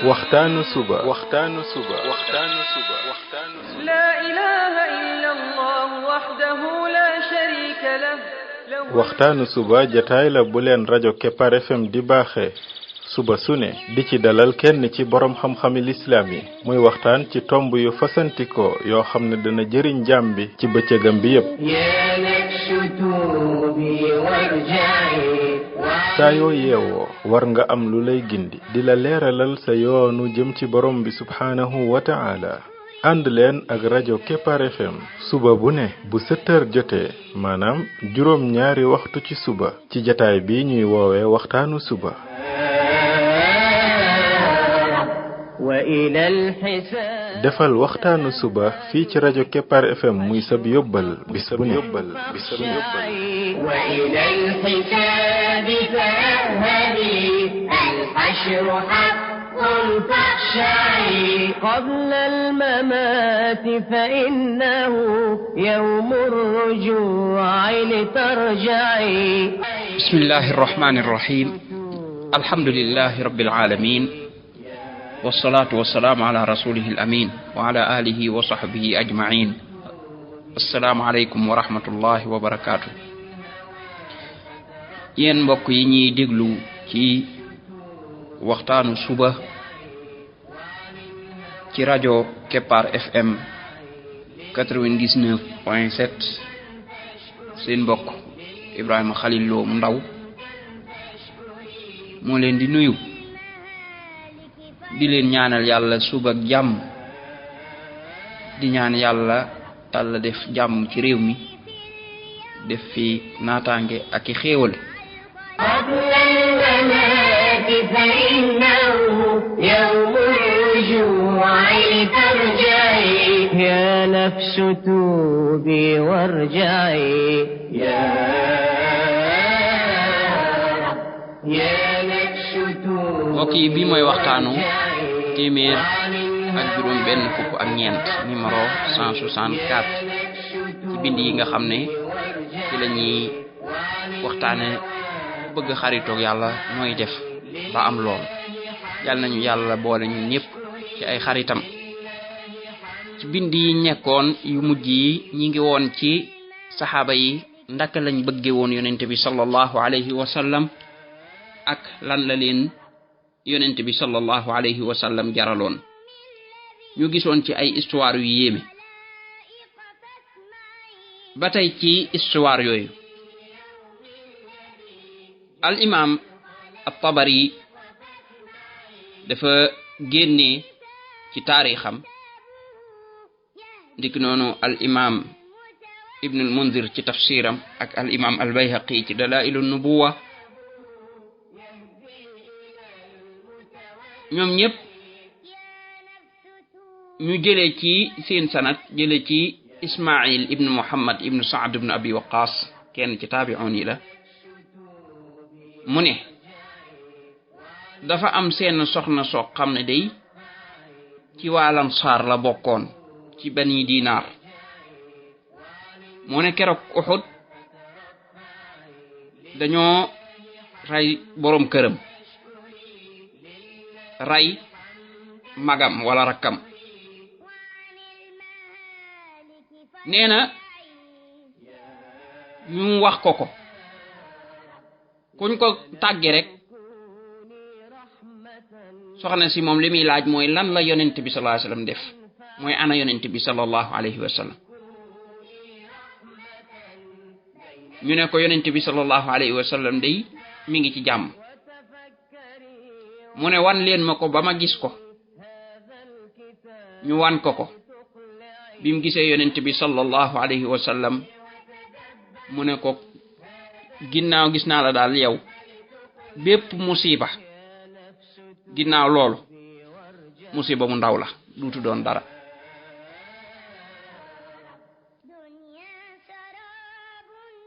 waxtaanu suba لا إله إلا الله وحده لا شريك له waxtaanu suba jataay la bu leen rajo Kepar FM di baaxee suba su ne di ci dalal kenn ci borom xam-xami lislaam yi muy waxtaan ci tomb yu fasantikoo yoo xam ne dana jëriñ jaam bi ci bëccëgam bi yépp saa yoo yeewoo war nga am lu lay gindi di la leeralal sa yoonu jëm ci borom bi subhaanahu wa ta'ala ànd leen ak rajo Kepar FM suba bu ne bu 7h jotee maanaam juróom ñaari waxtu ci suba ci jataay bi ñuy woowee waxtaanu suba defal waxtaanu suba fii ci rajo Kepar FM muy sab yóbbal bis bu ne قبل الممات فإنه يوم الرجوع لترجعي بسم الله الرحمن الرحيم الحمد لله رب العالمين والصلاة والسلام على رسوله الأمين وعلى آله وصحبه أجمعين السلام عليكم ورحمة الله وبركاته yéen mbokk yi ñuy déglu ci waxtaanu suba ci rajo Kepar FM 99.7 seen mbokk Ibrahima Khalil Lo mu ndaw moo leen di nuyu di leen ñaanal yàlla suba ak jàmm di ñaan yàlla def jàmm ci réew mi def fi naataange ak i xéewal فإنه يوم الرجوع لترجعي يا نفس توبي وارجعي يا نفس توبي mbokk yi bi mooy waxtaanu téeméer ak juróom benn fukk ak ñeent numéro 164 ci bind yi nga xam ne ci la ñuy waxtaane bëgg xaritoog yàlla nooy def ba am lool yàlla nañu yàlla boole ñun ñëpp ci ay xaritam ci bind yi nekkoon yu mujj yi ñi ngi woon ci saxaaba yi ndaka lañ bëgge woon yonent bi sallallahu alayhi wa sallam ak lan la leen yonent bi sallallahu alayhi wa sallam jaraloon ñu gisoon ci ay histoire yu yéeme ba tey ci histoire yooyu al imam at-Tabari dafa génne ci taarixam ndik noonu al imam ibn al Munzir ci tafsiram ak al imam al Bayhaqi ci Dalaa'ilu Nubuwwa ñoom ñëpp ñu jëlee ci seen sanad jëlee ci Ismail ibn Muhammad ibn Sa'd ibn Abi Waqqas kenn ci taabi'un yi la mu ne dafa am seen soxna soo xam ne day ci waa Ansaar la bokkoon ci Bani Dinaar mu ne keroog Uhud dañoo rey boroom këram rey magam wala rakkam nee na ñu wax ko kuñ ko tàgge rek soxna si moom li muy laaj mooy lan la yonent bi sallallahu alayhi wasallam def mooy ana yonent bi sallallahu alayhi wasallam ñu ne ko yonent bi sallallahu alayhi wasallam day mi ngi ci jàmm mu ne wan leen ma ko ba ma gis ko ñu wan ko bi mu gisee yonent bi sallallahu alayhi wasallam mu ne ko ginnaaw gis naa la daal yow bépp musiba ginnaaw loolu musiba mu ndaw la duutu doon dara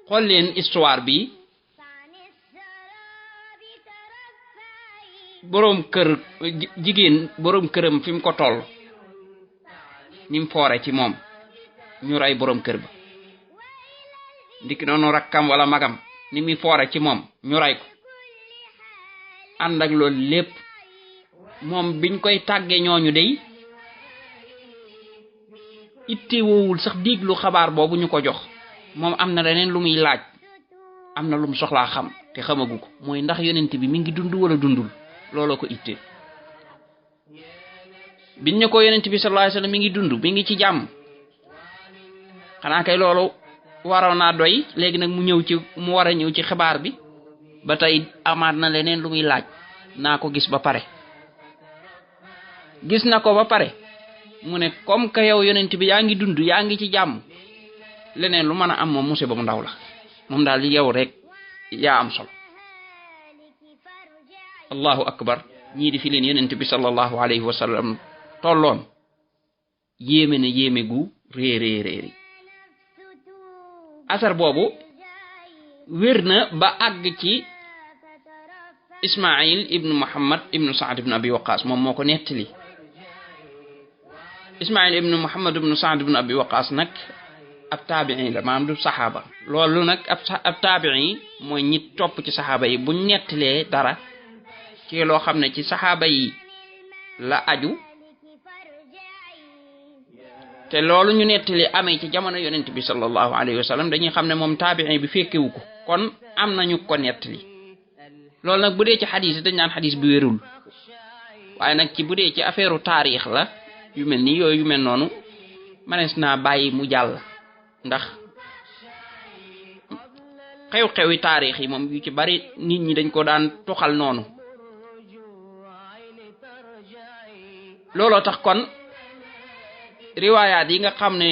xool leen histoire bi boroom kër jigéen boroom këram fi mu ko toll ni mu foore ci moom ñu rey boroom kër ba ndiki noonu rakkam wala magam ni muy foore ci moom ñu rey ko ànd ak loolu lépp moom biñ koy tàggee ñooñu day ittewoowul sax diglu xabaar boobu ñu ko jox moom am na leneen lu muy laaj am na lu mu soxlaa xam te xamagu ko mooy ndax yonent bi mi ngi dund wala dundul looloo ko itteel biñ ne ko yonent bi sallallahu alayhi wasallam mi ngi dund mi ngi ci jàmm xanaa kay loolu waroon naa doy léegi nag mu war a ñëw ci xibaar bi ba tey amaat na leneen lu muy laaj naa ko gis ba pare gis na ko ba pare mu ne comme que yow yonent bi yaa ngi dund yaa ngi ci jàmm leneen lu mën a am moom musiba mu ndaw la moom daal yow rek yaa am solo allahu akbar ñii di fi leen yonent bi sallallahu alayhi wa sallam tolloon yéeme na yéeme gu réeréeréeri asar boobu wér na ba àgg ci Ismaïl ibnu Muhammad ibnu Saad ibnu Abi Waqas moom moo ko nettali Ismaïl ibnu Muhammad ibnu Saad ibnu Abi Waqas nag ab taabi'i la maanaam du saxaaba loolu nag ab taabi'i mooy ñi topp ci saxaaba yi buñ nettalee dara ci loo xam ne ci saxaaba yi la aju te loolu ñu nettali amee ci jamono yonent bi sallallahu alayhi wa sallam dañuy xam ne moom taabi'i bi fekkewu ko kon am nañu ko nettali loolu nag bu dee ci xadis dañ naan xadis bi wérul waaye nag ci bu dee ci affaire taarix la yu mel nii yooyu yu mel noonu manees naa bàyyi mu jàll ndax xew-xewi taarix yi moom yu ci bari nit ñi dañ ko daan toxal noonu looloo tax kon riwaayaat yi nga xam ne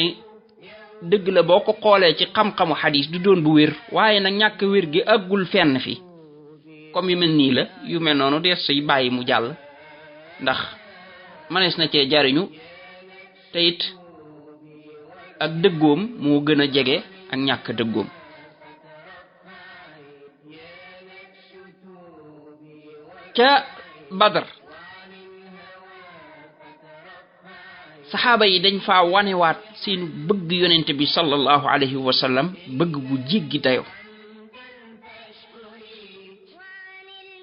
dëgg la boo ko xoolee ci xam-xamu xadis du doon bu wér waaye nag ñàkk wér gi àggul fenn fi comme yu mel nii la yu mel noonu des say bàyyi mu jàll ndax manees na cee jariñu te it ak dëggoom moo gën a jege ak ñàkk dëggoom ca Badar saxaaba yi dañ faa wanewaat seen bëgg yonent bi sallallahu alayhi wa sallam bëgg bu jéggi dayo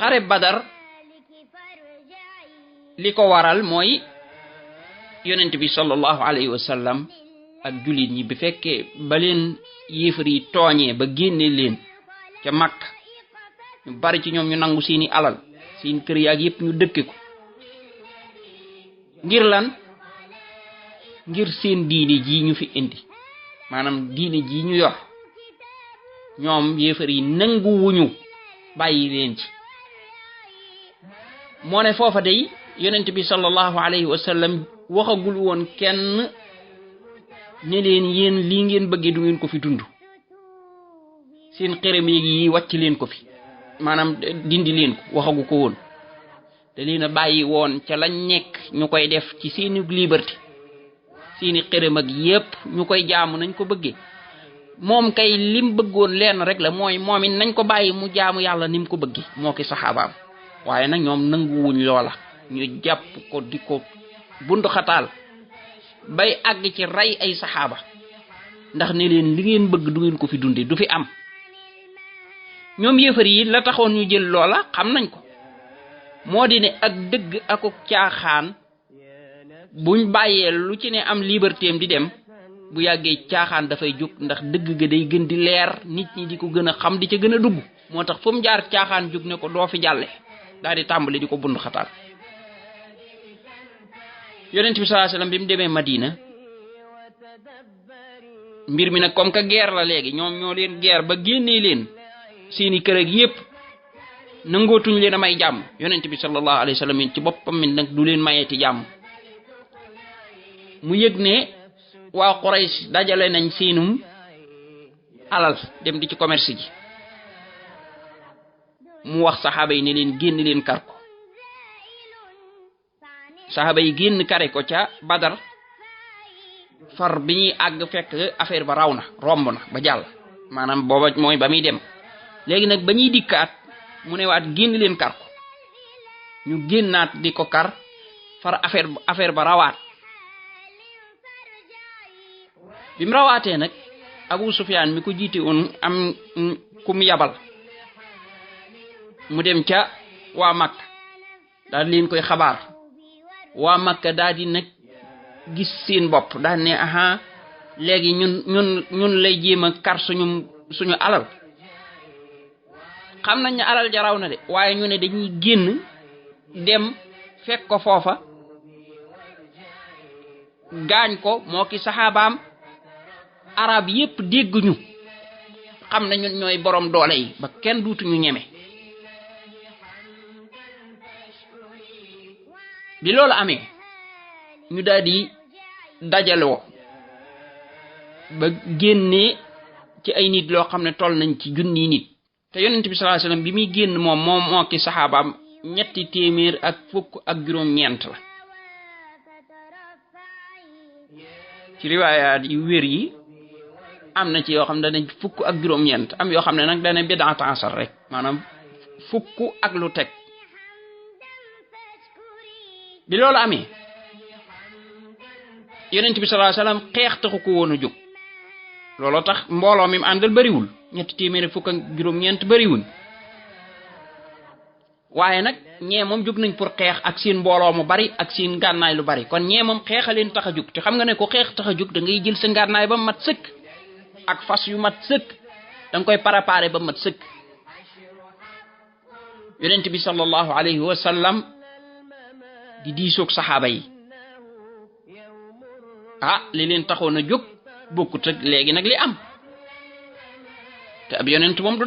xare Badar li ko waral mooy yonent bi sallallahu alayhi wa sallam ak jullit ñi bi fekkee ba leen yéefar yi tooñee ba génne leen ca Makka ñu bari ci ñoom ñu nangu seeni alal seen kër yaag yépp ñu dëkke ko ngir lan ngir seen diine ji ñu fi indi maanaam diine ji ñu yor ñoom yéefar yi nanguwuñu bàyyi leen ci moo ne foofa day yonent bi sallallahu alayhi wa sallam waxagul woon kenn ne leen yéen lii ngeen bëggee du ngeen ko fi dund seen xërëm yi wàcc leen ko fi maanaam dindi leen ko waxagu ko woon da leen a bàyyi woon ca lañ nekk ñu koy def ci seeni liberté seeni xërëm ak yépp ñu koy jaamu nañ ko bëggee moom kay lim bëggoon leen rek la mooy moom it nañ ko bàyyi mu jaamu yàlla ni mu ko bëggee moo ki saxaabaam waaye nag ñoom nanguwuñ loola ñu jàpp ko di ko bundu xataal bay àgg ci rey ay saxaaba ndax ne leen li ngeen bëgg du ngeen ko fi dunde du fi am ñoom yéefar yi la taxoon ñu jël loola xam nañ ko moo di ne ak dëgg ak caaxaan buñ bàyyee lu ci ne am liberté am di dem bu yàggee caaxaan dafay jóg ndax dëgg ga day gën di leer nit ñi di ko gën a xam di ca gën a dugg moo tax fu mu jaar caaxaan jóg ne ko doo fi jàlle daal di tàmbali di ko bund xataal yonent bi sallallahu alayhi wasallam bi mu demee Madina mbir mi nag comme que guerre la léegi ñoom ñoo leen guerre ba génnee leen seeni kër ak yépp nangootuñ leen a may jàmm yonent bi sallallahu alayhi wasallam ci boppam mi nag du leen mayeeti jàmm mu yëg ne waa Quraysh dajale nañ seenum alal dem di ci commerce ji mu wax saxaaba yi ne leen génn leen kar ko saxaaba yi génn kare ko ca Badar far bi ñuy àgg fekk affaire ba raw na romb na ba jàll maanaam booba mooy ba muy dem léegi nag ba ñuy dikkaat mu ne waat génn leen kar ko ñu génnaat di ko kar far affaire ba rawaat bi mu rawaatee nag Abu Sufyaan mi ko jiite woon am ku mu yabal mu dem ca waa Makka daal leen koy xabaar waa Makka daal di nag gis seen bopp daal ne aha léegi ñun lay jéem a kar suñu alal xam nañ ne alal jaraw na de waaye ñu ne dañuy génn dem fekk ko foofa gaañ ko moo ki saxaabaam arab yépp dégg ñu xam ne ñun ñooy borom doole yi ba kenn duutuñu ñeme bi loolu amee ñu daal di dajaloo ba génnee ci ay nit loo xam ne toll nañ ci junni nit te yonent bi sallallahu alayhi wasallam bi muy génn moom moo ki saxaabaam 300 ak fukk ak juróom-ñeent la ci riwaayaat yu wér yi am na ci yoo xam ne danañ fukk ak juróom-ñeent am yoo xam ne nag dana bid'at asar rek maanaam fukk ak lu teg bi loolu amee yonent bi sallallahu alayhi wasallam xeex taxu ko woon a jóg looloo tax mbooloo mi mu àndal bariwul 300 fukk ak juróom-ñeent bariwuñ waaye nag ñee moom jóg nañ pour xeex ak seen mbooloo mu bari ak seen gànnaay lu bari kon ñee moom xeexaleen tax a jóg te xam nga ne ko xeex tax a jóg da ngay jël sa gànnaay ba mat sëkk ak fas yu mat sëkk da nga koy préparer ba mat sëkk yonent bi sallallahu alayhi wa sallam di diisoog saxaaba yi li leen taxoon a jóg bokkut ak léegi nag li am te ab yonent moom du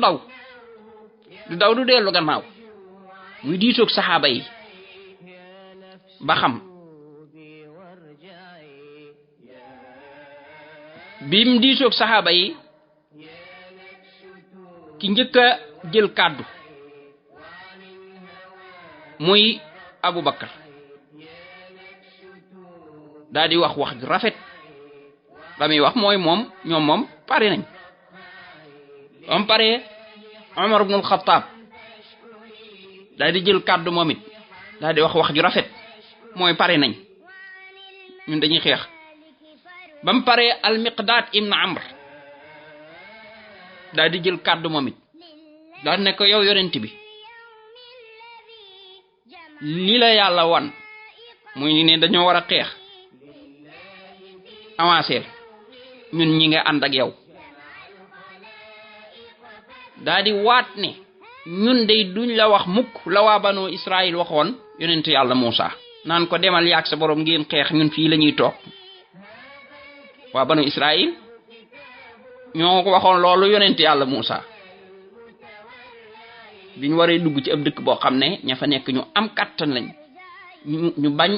daw du dellu gannaaw muy diisoog saxaaba yi ba xam bim diisoog saxaaba yi ki njëkk a jël kàddu muy Abu Bakar daal di wax ju rafet ba muy wax mooy ñoom moom pare nañ am pare Umar ibn al-Khattab daal di jël kàddu moom it daal di wax ju rafet mooy pare nañ ñun dañuy xeex ba mu paree al-Miqdaad ibn Amr daal di jël kàddu moom it daal ne ko yow yonent bi lii la yàlla wan muy ne dañoo war a xeex avancer ñun ñi nga ànd ak yow daal di waat ne ñun day duñ la wax mukk la waa banu Israël waxoon yonent yàlla Muusa naan ko demal yaag sa borom ngeen xeex ñun fii la ñuy toog waa banu Israël ñoo ko waxoon loolu yonent yàlla Muusa biñ waree dugg ci ab dëkk boo xam ne ña fa nekk ñu am kàttan lañ ñu bañ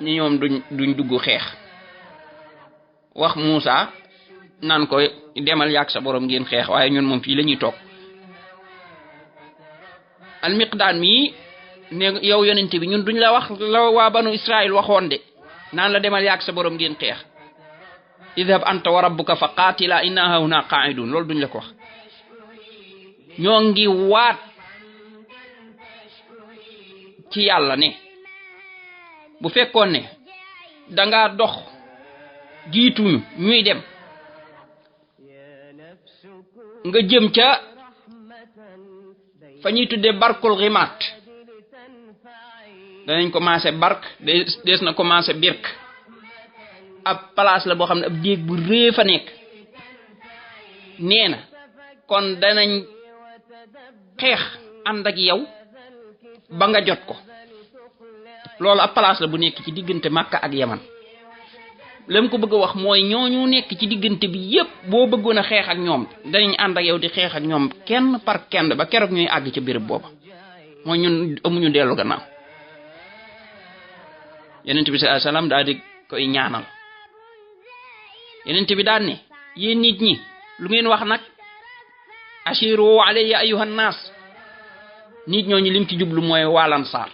ni ñoom duñ dugg xeex wax Muusa naan ko demal yaag sa borom ngeen xeex waaye ñun moom fii la ñuy toog al-Miqdaad mi ne yow yonent bi ñun duñ la wax la waa banu Israël waxoon de naan la demal yaag sa borom ngeen xeex idhab anta wa rabbuka fa qaatila inna hahuna qa'idun loolu duñ la ko wax ñoo ngi waat ci yàlla ne bu fekkoon ne danga dox jiituñu ñuy dem nga jëm ca fa ñuy tuddee barkul ximaat danañ commencé bark des na commencé birk ab place la boo xam ne ab déeg bu rëy fa nekk nee na kon danañ xeex ànd ak yow ba nga jot ko loolu ab place la bu nekk ci diggante Makka ak Yaman lam ko bëgg a wax mooy ñooñu nekk ci diggante bi yépp boo bëggoon a xeex ak ñoom danañ ànd ak yow di xeex ak ñoom kenn par kenn ba keroog ñuy àgg ca béréb booba mooy ñun amuñu dellu gannaaw yonent bi sallallahu alayhi wasallam daal di koy ñaanal yonent bi daal ne yéen nit ñi lu ngeen wax nag ashiru alayya ayyuhan nas nit ñooñu lim ci jublu mooy waa Ansaar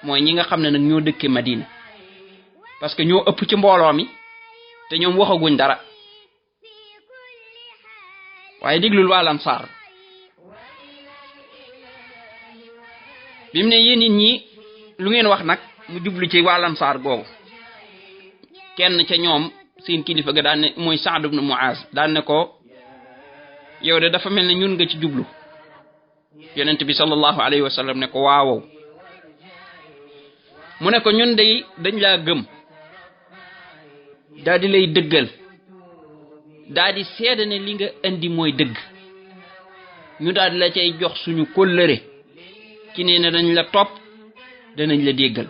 mooy ñi nga xam ne nag ñoo dëkke Madina parce que ñoo ëpp ci mbooloo mi te ñoom waxaguñ dara waaye diglul waa Ansaar bi mu ne yéen nit ñi lu ngeen wax nag mu jublu ci waa Ansaar googu kenn ca ñoom seen kilifa ga daan ne mooy Sa'd ibn Mu'az daan ne ko yow de dafa mel ne ñun nga ci jublu yonent bi sallallahu alayhi wa sallam ne ko waawow mu ne ko ñun day dañ laa gëm daal di lay dëggal daal di seede ne li nga indi mooy dëgg ñu daal di la cay jox suñu kóllëre ci nee na dañ la topp danañ la déggal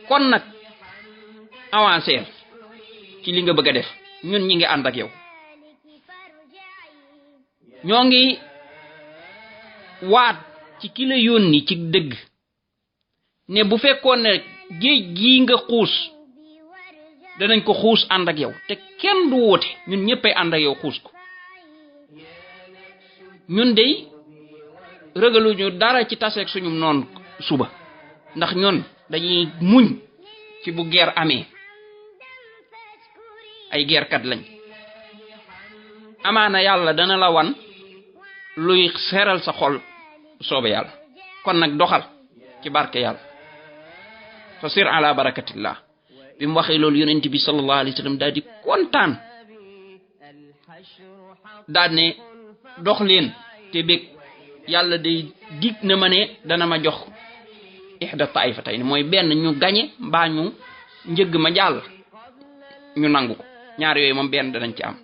kon nag avancer ci li nga bëgg a def ñun ñi ngi ànd ak yow ñoo ngi waat ci ki la yónni ci dëgg ne bu fekkoon ne géej gii nga xuus danañ ko xuus ànd ak yow te kenn du woote ñun ñëppay ànd ak yow xuus ko ñun dey rëgaluñu dara ci taseeg suñu noon suba ndax ñun dañuy muñ ci bu guerre amee ay guerrekat lañ amaana yàlla dana la wan luy seeral sa xol soobe yàlla kon nag doxal ci barke yàlla fasir ala barakatillah bi mu waxee loolu yonent bi sallallahu alayhi wa sallam daal di kontaan daal ne dox leen te bég yàlla day dig na ma ne dana ma jox ihda taifatayn mooy benn ñu gañe mbaa ñu njëgg ma jàll ñu nangu ko ñaar yooyu moom benn danañ ci am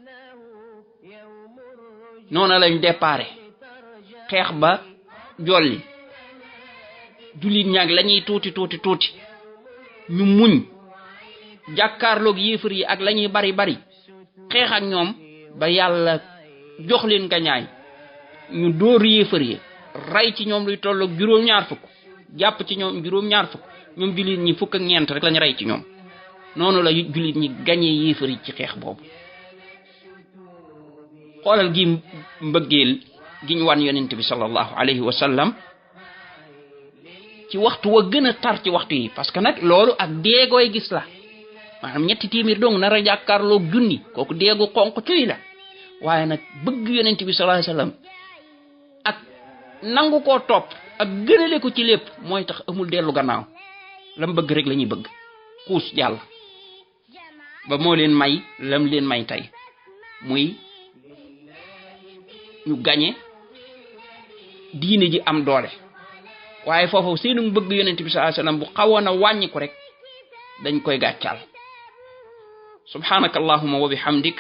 noonu lañ déparé xeex ba jolli jullit ñaag lañuy tuuti ñu muñ jàkkaarloog yéefar yi ak lañuy bari xeex ak ñoom ba yàlla jox leen gañaay ñu dóor yéefar yi rey ci ñoom luy tolloog juróom-ñaar fukk jàpp ci ñoom juróom-ñaar fukk ñoom jullit ñi fukk ak ñeent rek lañ rey ci ñoom noonu la jullit ñi gañee yéefar yi ci xeex boobu xoolal gi mbëggeel gi ñu wan yonent bi sallallahu alayhi wa sallam ci waxtu wa gën a tar ci waxtu yi parce que nag loolu ak deegooy gis la maanaam 300 dong nar a jàkkaarloog junni kooku deegu xonq cuy la waaye nag bëgg yonent bi sallallahu alayhi wa sallam ak nangu koo topp ak gënale ko ci lépp mooy tax amul dellu gannaaw lam bëgg rek la ñuy bëgg xuus jàll ba moo leen may lam leen may tey muy ñu gañe diine ji am doole waaye foofu seenu bëgg yonent bi sallallahu alayhi wasallam bu xawoon a wàññi ko rek dañ koy gàccal subhanaka allahumma wa bihamdik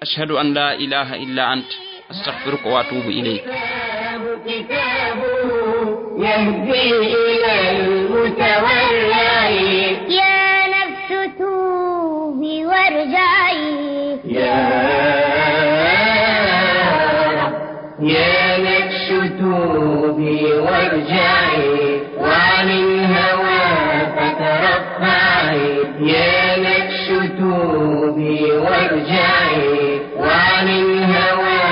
ashhadu an la ilaha illa ant astaghfiruka wa atubu ilayk يهدي إلى المتولي يا نفس توبي وارجعي يا نفس توبي وارجعي وعن الهوى فترفعي يا نفس توبي وارجعي وعن الهوى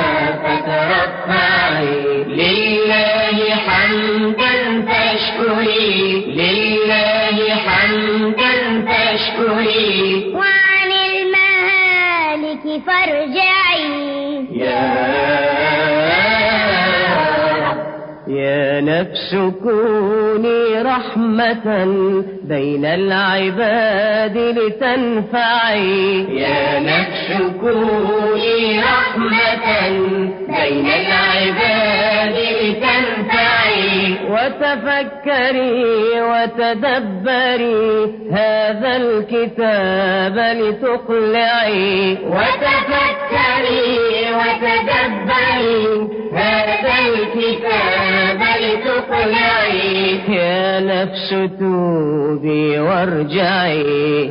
فترفعي لله حمدا فاشكري لله حمدا فاشكري وعن المهالك فارجعي يا نفس كوني رحمة بين العباد لتنفعي يا نفس كوني رحمة بين العباد لتنفعي وتفكري وتدبري هذا الكتاب لتقلعي وتفكري وتدبري هذا الكتاب لتقلعي يا نفس توبي وارجعي